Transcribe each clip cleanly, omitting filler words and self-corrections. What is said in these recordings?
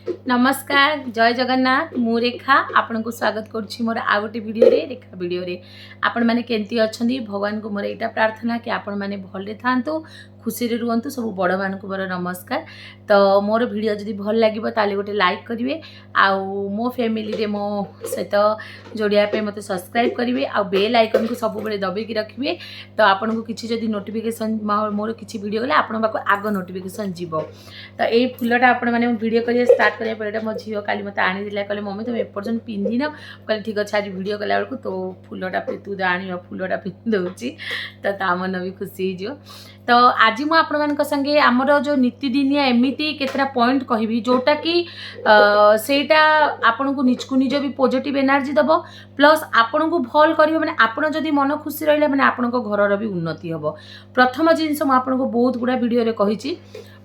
नमस्कार जय जगन्नाथ मु रेखा आपण को स्वागत करुच्ची मोर आ गोटे वीडियो रे रेखा वीडियो रे आपण माने केंती अछंदी भगवान को मोर एटा प्रार्थना कि आपण माने भले थांतु खुशी रे रुहंतु सब बड़ मान को मोर नमस्कार। तो मोर वीडियो जदि भल लागिबो ताले गोटे लाइक करिवे आउ मो फैमिली रे मो सहित जोड़िया पे मते सब्सक्राइब करिवे आउ बेल आइकन को सब बेले दबे की रखिवे। तो आपण को किछि जदि नोटिफिकेशन मोर किछि वीडियो गले आपण बाको आगो नोटिफिकेशन जीवो। तो ए फुलटा आपण माने वीडियो करिया स्टार्ट करिया पर मो झील काली मत आनी दिला कहले मम्मी तुम एपर्यंत पिंधि न कहले ठीक अच्छे आज वीडियो कला बेलू तो फुलटा तू आनी फुलटा पिंधि दौची तो ता मन भी खुशी हो। तो आज मु आपण मान संगे आमर जो नीतिदिनिया एमती केतरा पॉइंट कहबी जोटा कि सेटा आपण को निज भी पॉजिटिव एनर्जी दब प्लस आपण को भल करियो माने आपण जदी मन खुशी रहिला माने आपण को घरर भी उन्नति हबो। प्रथम जिंस मु आपण को बहुत गुडा वीडियो रे कहिची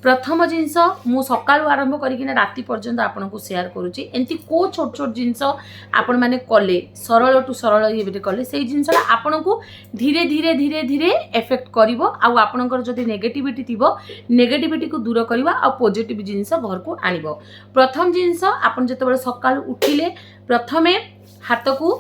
प्रथम जिनस मु सकाळु आरंभ करिकिना राति पर्यंत आपन को शेयर करूची एंती को छोट छोट जिनस आपण माने कले सरल टू सरल ये कले से जिनसटा आपन को धीरे धीरे धीरे धीरे इफेक्ट करिवो आउ आपनकर जदी नेगेटिविटी थिबो नेगेटिविटी को दूर करिवो आ पॉजिटिव जिनस घर को आनिबो। प्रथम जिनस आपन जतबेले सकाळु उठिले प्रथमे हाथ को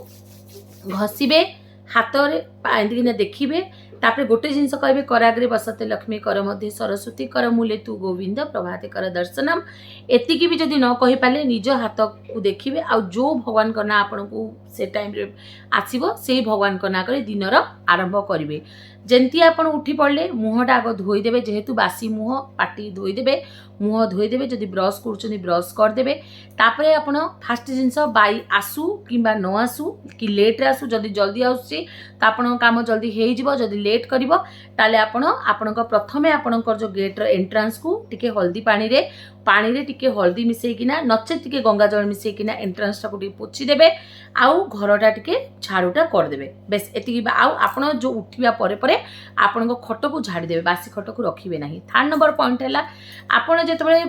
घसीबे हाथ रे पांदिकिना देखिबे तापर गोटे जिनस कहबे कराग्रे बसते लक्ष्मी कर मध्य सरस्वती कर मूले तू गोविंद प्रभाते कर दर्शनम एतिकी भी जदि न कहि पाले निज हाथ को देखिबे आ जो भगवान का ना आपन को से टाइम रे आसीबो से भगवान का ना करे दिनर आरंभ करिवे। जेंती आपण उठी पड़ले मुहटा आग धोईदेवे जेहेतु बासी मुह पाटी धोईदेवे मुह धोईदेवे जदि ब्रश करुछनी ब्रश करदेवे तापरे आपण फास्ट जिनस बाई आसू किंबा न आसू कि लेट रे आसू जदि जल्दी आसुची तो आपण काम जल्दी हेइ जिवो जदि लेट करिवो ताले आपण आपणक प्रथमे आपणकर जो गेट रो एंट्रांस को टिके हल्दी पानी रे टिके हल्दी मिसेकिना नचे टिके गंगा जल मिसेकिना एंट्रांस टाको टिके पोछि देबे आउ घरटा टिके झाड़ूटा कर देबे बेस एतिकी आउ आपण जो उठिबा परे परे आपण को खट को झाड़ी देबे बासी खट को रखिबे नाही। थर्ड नंबर पॉइंट हैला आपण जेतबेले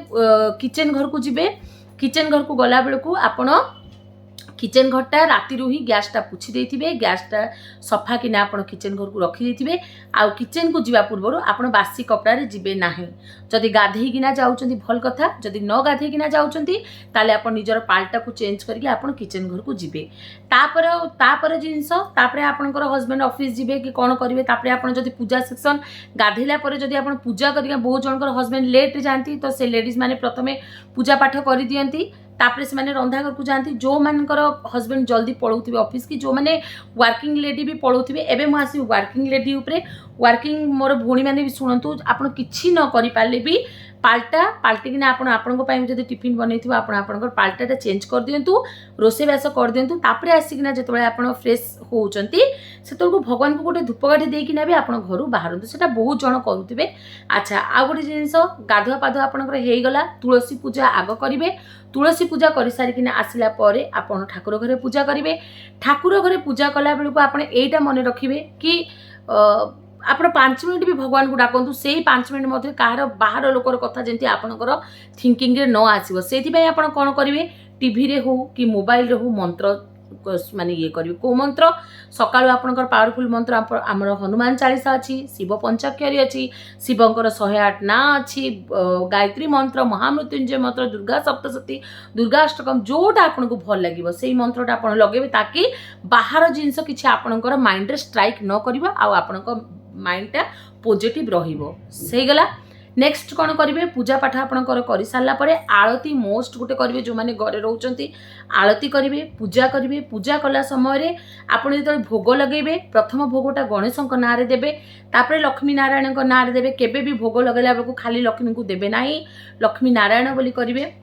किचन घर को जिबे किचन घर को गला बेल को आपण किचन घरटा राति ही गैसटा पुछि देथिबे गैसटा सफा किना आपण किचन घर को रखी देथिबे आउ किचन को जीवा पूर्व आपण बासी कपड़ा रे जिबे नाही। जदि गाधेई किना जाउचंती भल कथा जदि न गाधेई किना जाउचंती ताले आपण निजर पाल्टा को चेंज करके आपण किचन घर को जिबे तापर जिंस तापर आपनकर हस्बैंड ऑफिस जिबे कि कोन करिवे तापर आपण जदि पूजा सेक्शन गाधेला पर जदि आपण पूजा करिया बहुत जनकर हस्बैंड लेट जानती तो से लेडीज माने प्रथमे पूजा पाठ करि दियंती तापरे से माने रंधा घर को जानती जो मानकर हस्बैंड जल्दी पळौथिबे ऑफिस की जो माने वर्किंग लेडी भी पळौथिबे एबे मु आसी वर्किंग लेडी उपरे वर्किंग मोर भोणी माने भी सुनंतु आपण किछि न करि पाले भी पाल्टी किना आपण आपण को पाई जदि टिफिन बनैथिबो आपण आपनकर पाल्टाटा चेंज कर दियंतु रोसे बास कर दियंतु तापरे आसी किना जतबेले आपण फ्रेश होउचंती सेतल को भगवान को गोटे धूपकाठी देई किना भी आपण घरु बाहरंतु सेटा बहुत जण करूथिबे। अच्छा आ गोटे जिंस गाधुआ पाधुआ आपनकर हेई गला तुलसी पूजा आग करिवे तुलसी पूजा कर सारी किना आसिला परे आपण ठाकुर घरे पूजा करिवे ठाकुर घरे पूजा कला बेलू आपण एटा मन रखिबे कि आपण 5 मिनिट भी भगवान को डाकंतु से 5 मिनिट मध्य कहार बाहर लोकर कथा जेंती आपनकर थिंकिंग रे न आसीबो सेति भाई आपण कोन करिवे टीवी रे हो कि मोबाइल रे हो मंत्र माने ये करिवे को मंत्र सकाळ आपनकर पावरफुल मंत्र हमर हनुमान चालीसा अछि शिव पंचाक्षरी अछि शिवंकर 108 ना अछि गायत्री मंत्र महामृत्युंजय मंत्र दुर्गा सप्तशती दुर्गा अष्टकम जोटा आपन को भल लागिवो सेही मंत्रटा आपन लगेबे ताकि बाहर जिंस किछि आपनकर माइंड रे स्ट्राइक न करिवो आ आपनकर माइंडटा पॉजिटिव रहिबो सही गला। नेक्स्ट कौन करेंगे पूजा पाठ आपंकर कर सारा पर आलती मोस्ट गोटे करेंगे जो मैंने घरे रोचंती आलती करेंगे पूजा कला समय आपड़ जो भोग लगे प्रथम भोगटा गणेश ना देवे तापर लक्ष्मी नारायण ना देवे केबे भी भोग लगेला बेलू खाली लक्ष्मी को देवे ना लक्ष्मी नारायण बोली करेंगे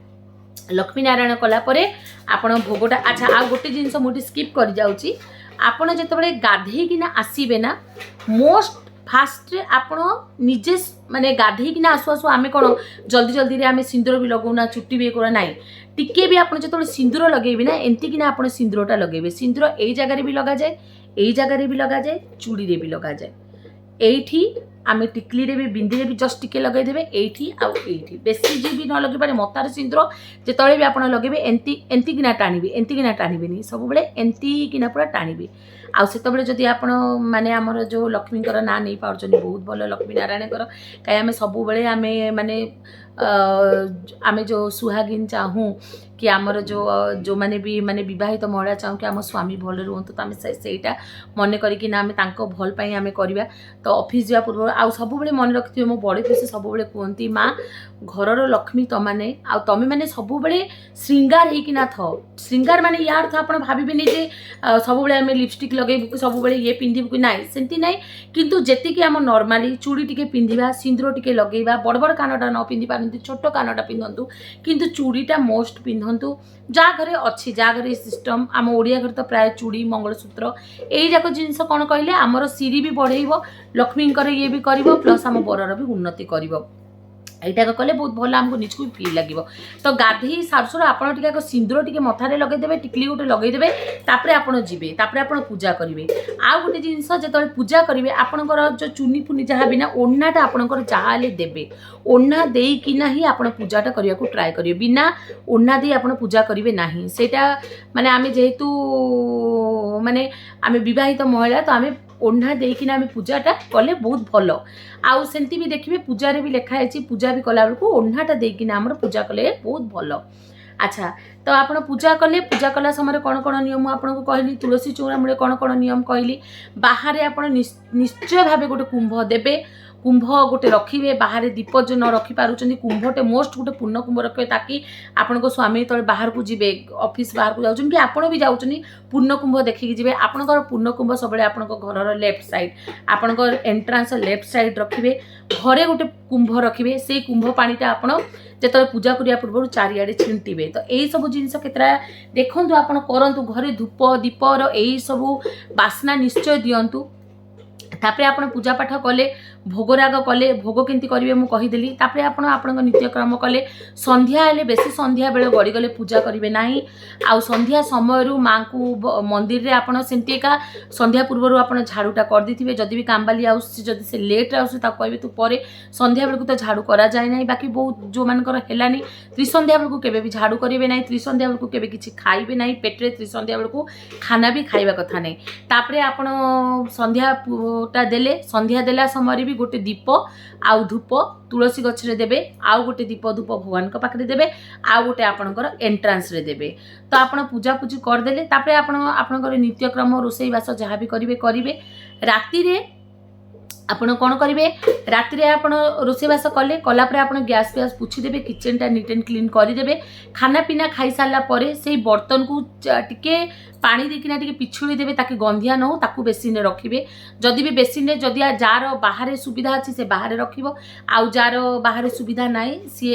लक्ष्मी नारायण कलापर आपण भोगटा। अच्छा आ गोटे जिनस मुझे स्किप कर जाऊँगी आपण जिते गाधेकिना आसबे ना मोस्ट फास्ट रे आपण निजे माने गाधेकिना आसु आसु आमे कोन जल्दी जल्दी रे आमे सिंदूर भी लगौना चुट्टी भी करा नाई टिके भी आपण जतले सिंदूर लगेबी ना एंती किना आपण सिंदूरटा लगेबे सिंदूर एई जगह रे भी लगा जाए एई जगह रे भी लगा जाए चूड़ी रे भी लगा जाए एठी आमे टिकली रे भी बिंदी रे भी जस्ट टिके लगे देबे एठी आ एठी बेसी जी भी न लगे पारे मतार सिंदूर जे तळे भी आपण लगेबे एंती किना टाणीबेनी सब बेले एंती किना पूरा टाणीबे आउ सेतबेले जदि आपण माने हमर जो लक्ष्मीकर ना नहीं पाउछनी बहुत भल लक्ष्मी नारायणकर कहीं आम सब बेले आम माने आमे जो सुहागिन चाहूँ कि आमर जो मैंने भी माने विवाहित महिला चाहूँ कि आम स्वामी भल रुहतु तो आम सेटा मन करिकिना आम तांको भल पाई आम करवा। तो ऑफिस जा पूर्व आउ सब मन रखिथे मो बड़े पीसी सब कहती माँ घरर लक्ष्मी तमाने आ तमे माने सब श्रृंगार होकिना थाओ। श्रृंगार माने यार अर्थ आप भाविबेनि जे सब आम लिपस्टिक लगेबू सब ये पिंधिबू कि नाई सेमती नाई किंतु जेतिकी आम नॉर्मली चूड़ी टिके पिंधिबा सिंदूर टिके लगेबा बड़ बड़ कानटा न पिंधि पारंती छोट कानटा पिंधंतु किंतु चूड़ीटा मोस्ट पिंधंतु जा घरे अच्छी जा घरे सिस्टम आम ओडिया घर तो प्राय चूड़ी मंगलसूत्र यही जाक जिनस कौन कहले आमर सिरी भी बढ़ेब लक्ष्मींकर ये भी कर प्लस आम बरर भी उन्नति कर এইটা কলে বহুত ভালো আমাকে নিজকু ফিল লাগিব। তো গাধেই সারসুর আপনার টিকে সিন্দুর টিকে মথারে লগাইদেবে টিকলি গোটে লগাইদেবে তাপরে আপনার যাবে তাপরে আপনার পূজা করবে। আউ গোটে জিনিস যেতবে পূজা করবে আপনার যে চুনি ফুনি যা বি না ওড়নাটা আপনার যা হলে দেবে ওড়না দেইকিনা হি আপনার পূজাটা করা ট্রাই করবে বিনা ওড়না দিয়ে আপনার পূজা করবে না সেটা মানে আমি যেহেতু মানে আমি বিবাহিত মহিলা তো আমি ओढ़ा देकिना आम पूजाटा कले बहुत भल आउ सेमती भी देखिए पूजारे भी लिखाई पूजा भी कला बेलू ओढ़ाटा देकिना आमर पूजा कले बहुत भल। अच्छा तो आप पूजा कले पूजा कला समय कौन कौन नियम आपको कहली तुलसी चौरा मूले कौन कौन नियम कहली बाहर आप निश्चय भाव गोटे कुंभ देवे कुंभ गोटे रखिए बाहर दीप जो न रखिपार कुंभटे मोस्ट गोटे पूर्ण कुंभ रखिए ताकि आपण स्वामी तले बाहर को जी ऑफिस बाहर को जाऊँ कि आपण भी जाऊँ पूर्ण कुंभ देखिकी जी आपंकर पूर्ण कुंभ सब आप घर लेफ्ट साइड आपण एंट्रांस लेफ्ट साइड रखिए घरे गोटे कुंभ रखिए से कुंभ पानीटा आपण जो पूजा करिया पूर्व चारिआडे छिंटिबे। तो यही सब जिनस केतरा देखु आप करूँ घरे धूप दीपर यही सब बास्ना निश्चय दिंतु तापरे आपण पूजा पाठ कले भोगराग कले भोग केमती करेंगे मुझे कहीदेली तापरे आपण आपण नित्यक्रम कले संध्या हेले बेसी संध्या बेले गड़ी गले पूजा करेंगे ना आउ संध्या समय माँ को मंदिर रे आपण सेमती एका संध्या पूर्व आप झाड़ूटा कर देथिबे जदि भी कामबाली आउसी जदि से लेट आउसी ताको कहबे तू परे संध्या बेलू तो झाड़ू करा जाए ना बाकी बहुत जो मानकर हेलानी त्रिसंध्या बेलू केबे भी झाड़ू करेंगे ना त्रिसंध्या बेलू केबे किछि खाइबे ना पेटरे त्रिसंध्या बेलू खाना भी खाइबा कथा नहीं। तापरे आपण संध्या देले संध्या देला समय भी गोटे दीप आउ धूप तुलसी गछरे देबे आउ गोटे दीप धूप भगवान को पाखरे देबे आउ गोटे आपणकर एंट्रांस रे देबे। तो आपण पूजा पूजी कर देले तापरे आपणकर नित्यक्रम रोसई बास जहाँ भी करिवे राति रे आपण कौन करेंगे राति रे आपण रोसईबास कले कलापर आप गैस फैस पोछीदेवे किचेनटा नीट एंड क्लीन करदेवे खाना पीना खाई सारा पर से बर्तन को टिके पानी देकिना टिके पिछुड़ी देवे ताकि गंधिया न हो ताकू बेसिन रे रखिबे जदि भी बेसिन रे जदि जार बाहर सुविधा अच्छी से बाहर रखिबो आउ जार बाहर सुविधा नाई सी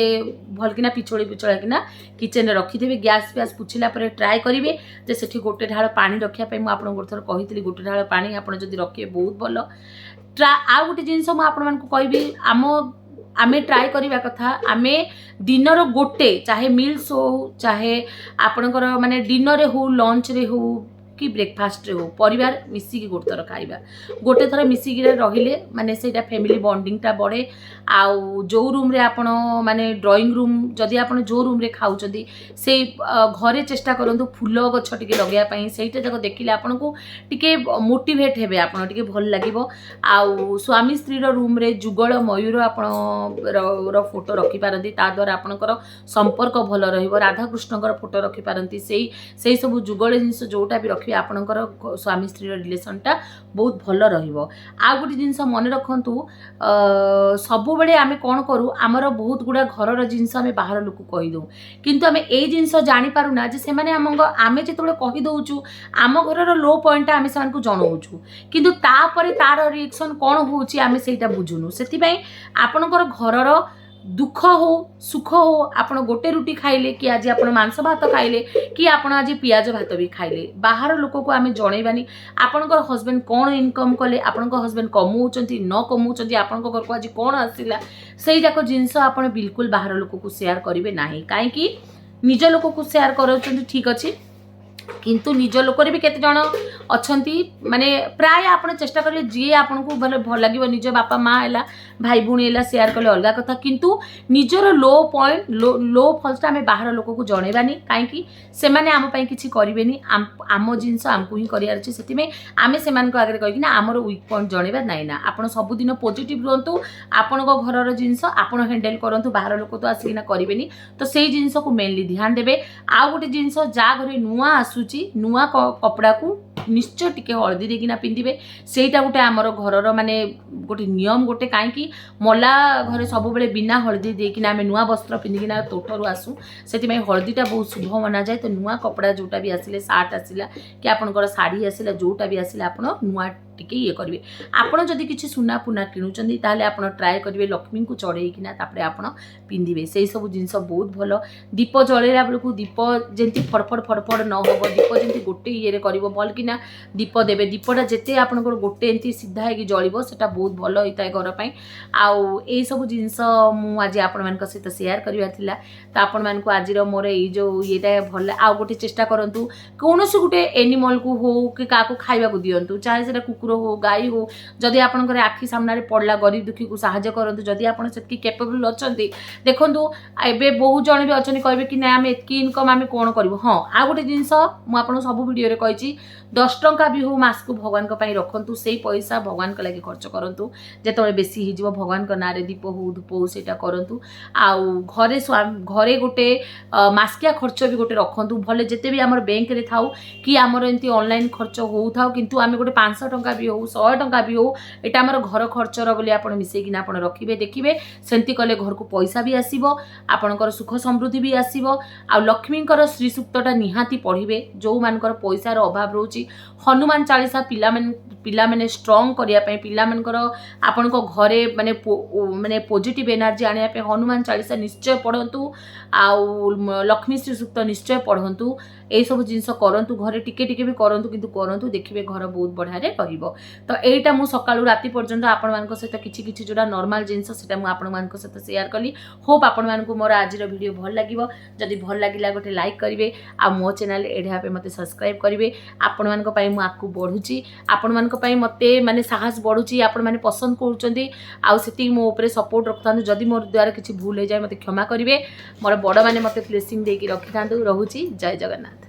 भलकिना पिछोड़ी पिछड़ा किचेन रे रखिदेवे गैस फैस पोछिला पर ट्राए करेंगे जे सेठी गोटे ढाल पानी रखिया पे मुझे गोटे थर कही गोटे ढाल पानी आपड़ जदि रखिए बहुत भल। आउ गोटे जिनस मुझे आम आमे ट्राए करवा कथा आमे दिनर गोटे चाहे मिल्स हो चाहे आपणकर माने डिनर हो लंच रे हो कि ब्रेकफास्ट रे हो परिवार मिसिकी गोटे थर खाइबा गोटे थर मिसिकी रहिले माने सेटा फैमिली बॉन्डिंगटा बढ़े आउ जो रूम रे आपण माने ड्राइंग रूम जदि आपण जो रूम रे खाउचंदी से घरे चेष्टा करंतु फूल गछ टिके लगेया पई सेटा जक देखिले आपण को टिके मोटिवेट हेबे आपण टिके भल लागिवो। आउ स्वामी स्त्री रो रूम रे जुगल मयूर आपण रो फोटो रखि पारंती ता द्वारा आपणकर संपर्क भल रहिबो राधा कृष्णकर फोटो रखि पारंती सेही सब जुगल जिंस जोटा भी आपणकर स्वामी स्त्री रिलेशनटा बहुत भल रहिबो। आ गोटे जिनस मन रखंतु सब बेले आमे कौन करूँ आमर बहुत गुड़ा घरर जिनस आमे बाहर लोक कहीदे किंतु आमे ए जिनस जानी पारुना जे सेमाने आमे जेतबेले कहि दउचु आम घरर लो पॉइंट आमे सेमानकु जणाउचु किंतु तापर तार रिएक्शन कौन होउची आमे सेटा बुझुनु सेति पई आपणकर घरर दुख हो सुख हो आपण गोटे रुटी खाइले कि आज आपण मांस भात खाइले कि आपण आज पियाज भात भी खाइले बाहर लोक को आमे जणैबानी आपणकर हस्बैंड कौन इनकम कले आपणकर हस्बैंड कमाउचंती न कमाउचंती आपणकर घर को आज कौन आसिला सेही जाको जिंस आपण बिल्कुल बाहर लोक को शेयर करिवे नाही काहे कि निज लोक को शेयर करउचंती ठीक अछि किंतु निज लोकर भी केते जण अछंती माने प्राय आपण चेष्टा करिले जी आपन को भल लागिवो निज बापा माँ हैला भाई भूणी हैला शेयर कले अलगा कथा किंतु निजर लो पॉइंट लो फॉल्ट आमे बाहर लोक को जणेबानी काहे कि से माने आम पई किछि करिवेनी आम जिंस आमको ही करियार अछि सेति में आमे सेमान को आगे कहि कि ना हमर वीक पॉइंट जणेबा नै ना आपण सब दिन पॉजिटिव रहंतु आपण को घरर जिंस आपण हैंडल करंतु बाहर लोक तो आसी ना करिवेनी तो सेही जिंस को मेनली ध्यान देबे आ गोटे जिंस जा घरे नुआ आसुची नुआ कपड़ा को निश्चय टिके हलदी देकिना पिंधिबे सेटा गोटे आमर घरर माने गोटे नियम गोटे काईकि मला घरे सब बेले बिना हलदी देकिना आमे नुआ वस्त्र पिंधिकिना तोठरू आसु सेति में हलदीटा बहुत शुभ माना जाए तो नुआ कपड़ा जोटा भी आसिले सार्ट आसिला कि आपनकर साड़ी आसिला जोटा भी आसिला आपण नुआ टिके ये करिवे आपण जदि किछि सुना पुना किनुचंदी ताले आपण ट्राई करिवे लक्ष्मी को चढ़ेइकिना तापरे आपण पिंधिबे सेही सब जिंस बहुत भलो दीप जळेला बेलकु दीप जेंति फड़फड़ फड़फड़ न होबो दीप जेंति गोटे ये रे करिवो भल किना दीप देबे दीपटा जेते आपनकर गोटे एंती सीधा है कि जळिवो सेटा बहुत भलो होइताय घर पई आउ एई सब जिंस मु आज आपण मानक सहित शेयर करिवा थिला त आपण मानक आजिर मोर एई जो येटा भल आ गोटे चेष्टा करंतु कोनोसी गोटे एनिमल को हो कि काको खाइबा को दियंतु चाहे सेटा कुकुर हो गाई हो जदि आपनकर आखि सामने पड़ला गरीब दुखी को सहायता करंतु जदि आपण सेतकी कैपेबल अछंती देखंतु एबे बहुत जण भी अछनी कहबे कि ना हम एतकी इनकम हम कोन करबो हां आ गोटे जिंस मु आपण सब वीडियो रे कहिची 10 टंका भी हो मास को भगवान को पई रखंतु सेही पैसा भगवान को लागि खर्च करंतु जेतबे बेसी हि जीव भगवान को नारे दीप हो धूप हो सेटा करंतु आउ घरे घरे गोटे मासकिया खर्च भी गोटे रखंतु भले जेते भी हमर बैंक रे थाउ कि हमर एंती ऑनलाइन खर्च हो थाउ किंतु आमे गोटे 500 टंका भी हो 100 टंका भी हो एटा हमर घर खर्चर बोली आपण मिसै किना आपण रखिबे देखिबे सेंती कले घर को पैसा भी आसीबो आपणकर सुख समृद्धि भी आसीबो आ लक्ष्मीकर श्री सूक्तटा निहाती पढ़िबे जो मानकर पैसार अभाव रोची हनुमान चालीसा पिला माने स्ट्रांग करिया पे पिला मानकर आपण को घरे माने पॉजिटिव एनर्जी आनिया पे हनुमान चालीसा निश्चय पढ़ंतु आउ लक्ष्मी श्री सूक्त निश्चय पढ़ंतु ए सब जिंस करंतु घरे टिके टिके भी करंतु किंतु करंतु देखिबे घर बहुत बढ़िया रे रहिबो तो एटा मु सकाळु राती पर्यंत आपण मानको सहित किछि जोडा नॉर्मल जिंस सेटा मु आपण मानको सहित शेयर कली होप आपण मानको मोर आजिर वीडियो भल लागिवो जदि भल लागिला गोटे लाइक करिवे आ मो चैनल एढा पे मते सब्सक्राइब करिवे आपण मानको पई मु आकु बढ़ुची आपण मानको पई मते माने साहस बढ़ुची आपण माने पसंद करूचंदी आ सेति मो ऊपर सपोर्ट रखतानु जदि मोर द्वारा किछि भूल हो जाय मते क्षमा करिवे मोर बड़ माने मते ब्लेसिंग देकी रखितांदु रहूची जय जगन्नाथ।